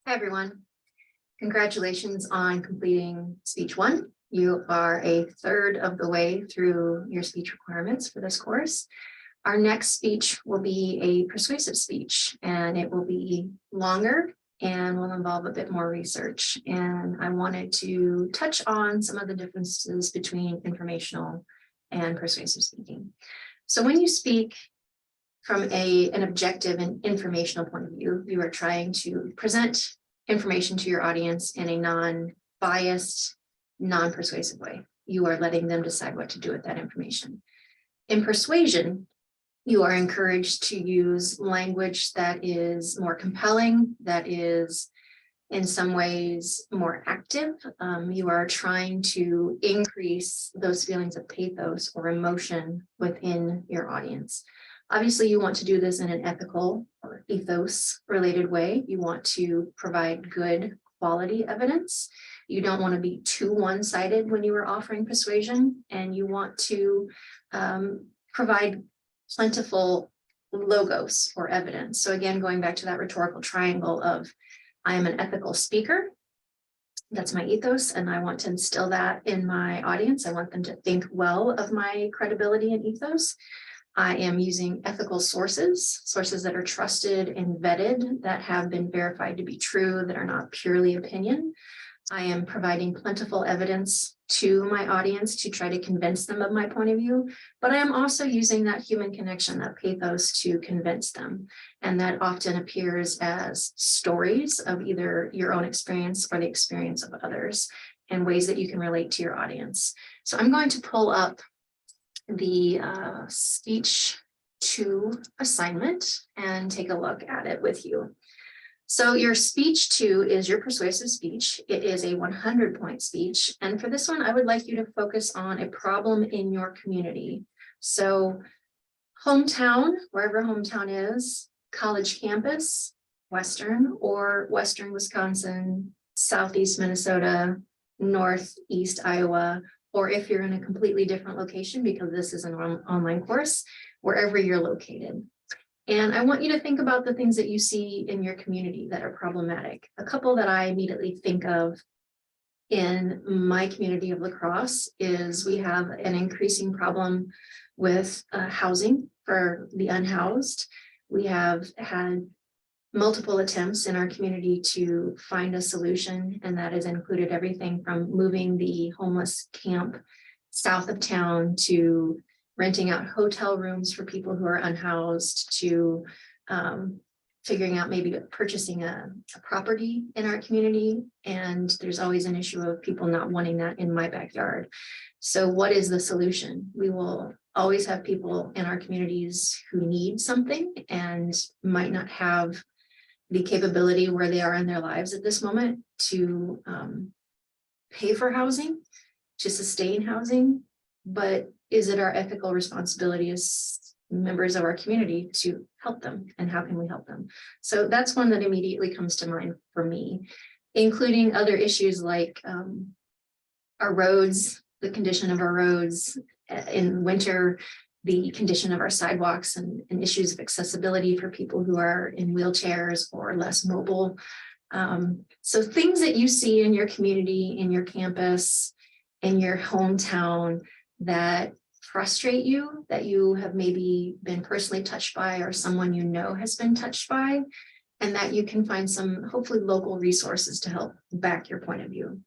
Hi, everyone. Congratulations on completing speech 1. You are a third of the way through your speech requirements for this course. Our next speech will be a persuasive speech, and it will be longer and will involve a bit more research. And I wanted to touch on some of the differences between informational and persuasive speaking. So when you speak from an objective and informational point of view, you are trying to present information to your audience in a non-biased, non-persuasive way. You are letting them decide what to do with that information. In persuasion, you are encouraged to use language that is more compelling, that is in some ways more active. You are trying to increase those feelings of pathos or emotion within your audience. Obviously, you want to do this in an ethical or ethos related way. You want to provide good quality evidence. You don't want to be too one-sided when you are offering persuasion, and you want to provide plentiful logos or evidence. So again, going back to that rhetorical triangle of I am an ethical speaker. That's my ethos, and I want to instill that in my audience. I want them to think well of my credibility and ethos. I am using ethical sources that are trusted and vetted, that have been verified to be true, that are not purely opinion. I am providing plentiful evidence to my audience to try to convince them of my point of view, but I am also using that human connection, that pathos, to convince them. And that often appears as stories of either your own experience or the experience of others, and ways that you can relate to your audience. So I'm going to pull up the speech 2 assignment and take a look at it with you. So your speech 2 is your persuasive speech. It is a 100-point speech. And for this one, I would like you to focus on a problem in your community. So hometown, wherever hometown is, college campus, Western or Western Wisconsin, Southeast Minnesota, Northeast Iowa, or if you're in a completely different location, because this is an online course, wherever you're located. And I want you to think about the things that you see in your community that are problematic. A couple that I immediately think of in my community of La Crosse is we have an increasing problem with housing for the unhoused. We have had multiple attempts in our community to find a solution, and that has included everything from moving the homeless camp south of town to renting out hotel rooms for people who are unhoused to figuring out maybe purchasing a property in our community. And there's always an issue of people not wanting that in my backyard. So what is the solution? We will always have people in our communities who need something and might not have the capability where they are in their lives at this moment to pay for housing, to sustain housing. But is it our ethical responsibility as members of our community to help them, and how can we help them? So that's one that immediately comes to mind for me, including other issues like our roads, the condition of our roads in winter, the condition of our sidewalks, and issues of accessibility for people who are in wheelchairs or less mobile. So things that you see in your community, in your campus, in your hometown that frustrate you, that you have maybe been personally touched by, or someone you know has been touched by, and that you can find some hopefully local resources to help back your point of view.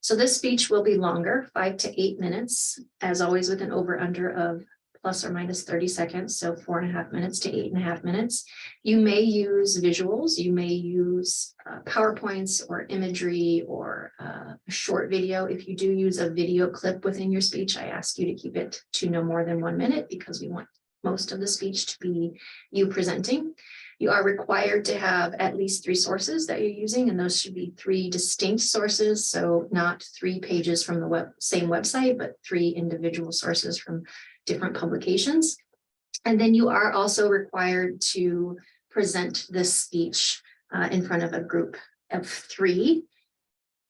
So this speech will be longer, 5 to 8 minutes, as always with an over/under of plus or minus 30 seconds, so 4.5 minutes to 8.5 minutes. You may use visuals, you may use PowerPoints or imagery or a short video. If you do use a video clip within your speech, I ask you to keep it to no more than 1 minute, because we want most of the speech to be you presenting. You are required to have at least 3 sources that you're using, and those should be 3 distinct sources. So not 3 pages from the same website, but 3 individual sources from different publications. And then you are also required to present this speech in front of a group of 3,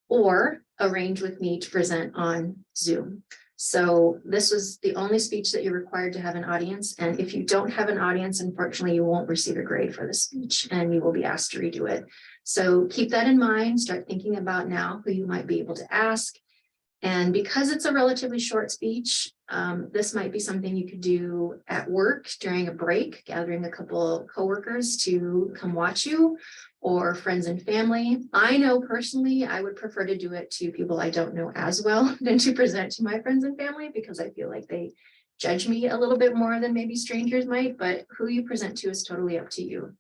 or arrange with me to present on Zoom. So this was the only speech that you're required to have an audience. And if you don't have an audience, unfortunately, you won't receive a grade for the speech and you will be asked to redo it. So keep that in mind. Start thinking about now who you might be able to ask. And because it's a relatively short speech, this might be something you could do at work during a break, gathering a couple coworkers to come watch you, or friends and family. I know personally, I would prefer to do it to people I don't know as well than to present to my friends and family, because I feel like they judge me a little bit more than maybe strangers might, but who you present to is totally up to you.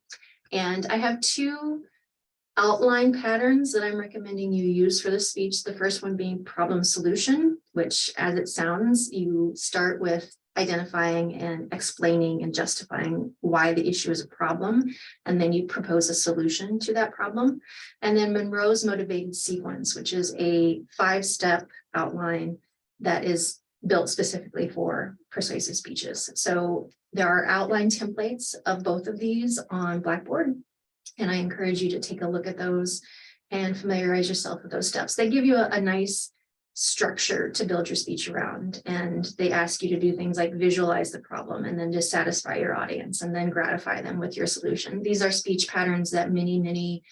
And I have two outline patterns that I'm recommending you use for this speech. The first one being problem solution, which, as it sounds, you start with identifying and explaining and justifying why the issue is a problem, and then you propose a solution to that problem. And then Monroe's motivated sequence, which is a 5-step outline that is built specifically for persuasive speeches. So there are outline templates of both of these on Blackboard, and I encourage you to take a look at those and familiarize yourself with those steps. They give you a nice structure to build your speech around, and they ask you to do things like visualize the problem and then just satisfy your audience and then gratify them with your solution. These are speech patterns that many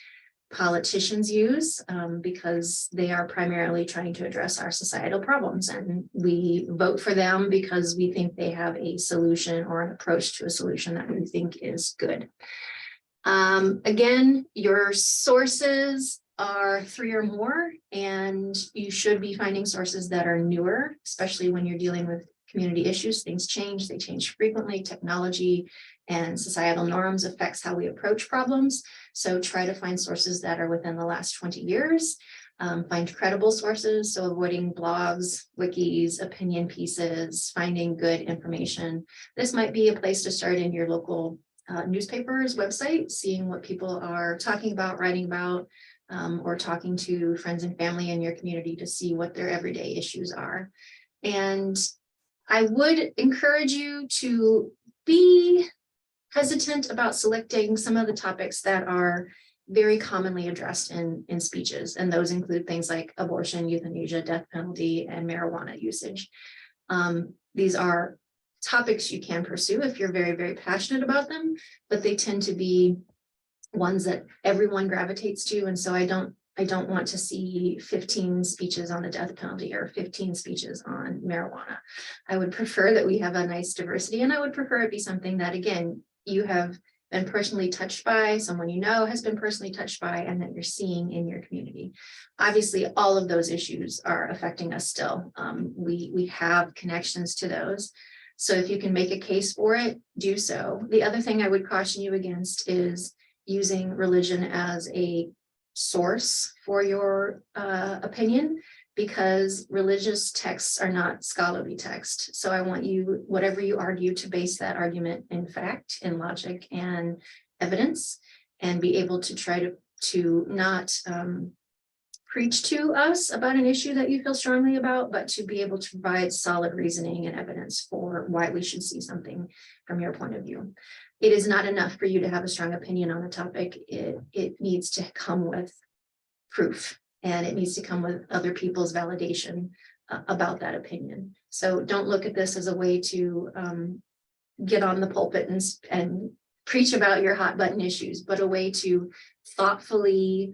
politicians use because they are primarily trying to address our societal problems, and we vote for them because we think they have a solution or an approach to a solution that we think is good. Again, your sources are 3 or more, and you should be finding sources that are newer, especially when you're dealing with community issues. Things change, they change frequently. Technology and societal norms affects how we approach problems. So try to find sources that are within the last 20 years. Find credible sources, so avoiding blogs, wikis, opinion pieces, finding good information. This might be a place to start in your local newspaper's website, seeing what people are talking about, writing about, or talking to friends and family in your community to see what their everyday issues are. And I would encourage you to be hesitant about selecting some of the topics that are very commonly addressed in speeches, and those include things like abortion, euthanasia, death penalty, and marijuana usage. These are topics you can pursue if you're very passionate about them, but they tend to be ones that everyone gravitates to. And so I don't want to see 15 speeches on the death penalty or 15 speeches on marijuana. I would prefer that we have a nice diversity, and I would prefer it be something that, again, you have been personally touched by, someone you know has been personally touched by, and that you're seeing in your community. Obviously, all of those issues are affecting us still. We have connections to those. So if you can make a case for it, do so. The other thing I would caution you against is using religion as a source for your opinion, because religious texts are not scholarly text. So I want you, whatever you argue, to base that argument in fact, in logic and evidence, and be able to try to not preach to us about an issue that you feel strongly about, but to be able to provide solid reasoning and evidence for why we should see something from your point of view. It is not enough for you to have a strong opinion on a topic. It needs to come with proof, and it needs to come with other people's validation about that opinion. So don't look at this as a way to get on the pulpit and preach about your hot button issues, but a way to thoughtfully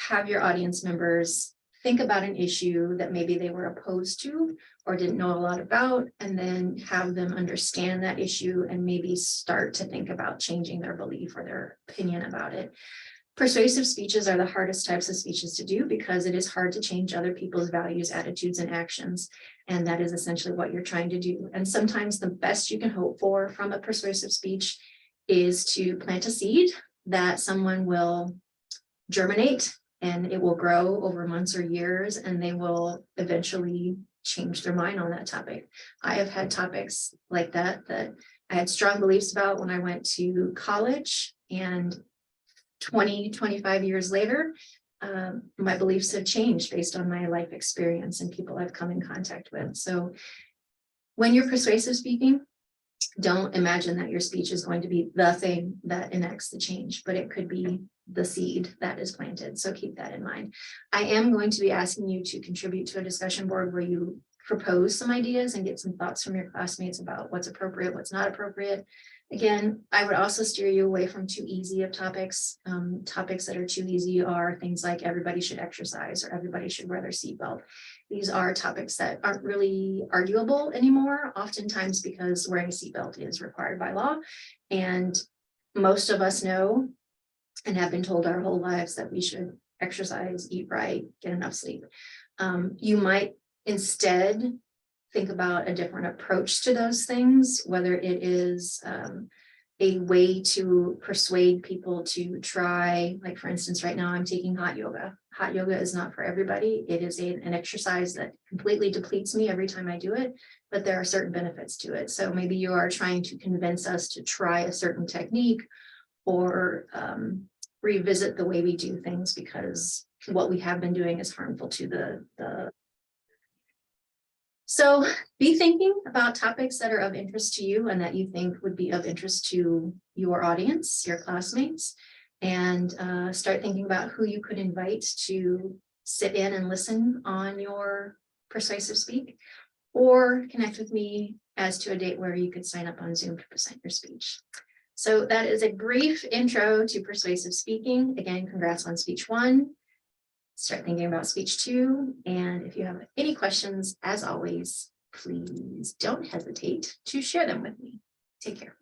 have your audience members think about an issue that maybe they were opposed to or didn't know a lot about, and then have them understand that issue and maybe start to think about changing their belief or their opinion about it. Persuasive speeches are the hardest types of speeches to do because it is hard to change other people's values, attitudes, and actions. And that is essentially what you're trying to do. And sometimes the best you can hope for from a persuasive speech is to plant a seed that someone will germinate, and it will grow over months or years, and they will eventually change their mind on that topic. I have had topics like that I had strong beliefs about when I went to college, and 25 years later, my beliefs have changed based on my life experience and people I've come in contact with. So when you're persuasive speaking, don't imagine that your speech is going to be the thing that enacts the change, but it could be the seed that is planted. So keep that in mind. I am going to be asking you to contribute to a discussion board where you propose some ideas and get some thoughts from your classmates about what's appropriate, what's not appropriate. Again, I would also steer you away from too easy of topics. Topics that are too easy are things like everybody should exercise or everybody should wear their seatbelt. These are topics that aren't really arguable anymore, oftentimes because wearing a seatbelt is required by law. And most of us know and have been told our whole lives that we should exercise, eat right, get enough sleep. You might instead think about a different approach to those things, whether it is a way to persuade people to try, like for instance, right now I'm taking hot yoga. Hot yoga is not for everybody. It is an exercise that completely depletes me every time I do it, but there are certain benefits to it. So maybe you are trying to convince us to try a certain technique or revisit the way we do things because what we have been doing is harmful to the. So be thinking about topics that are of interest to you and that you think would be of interest to your audience, your classmates, and start thinking about who you could invite to sit in and listen on your Persuasive Speak, or connect with me as to a date where you could sign up on Zoom to present your speech. So that is a brief intro to persuasive speaking. Again, congrats on speech 1. Start thinking about speech 2. And if you have any questions, as always, please don't hesitate to share them with me. Take care.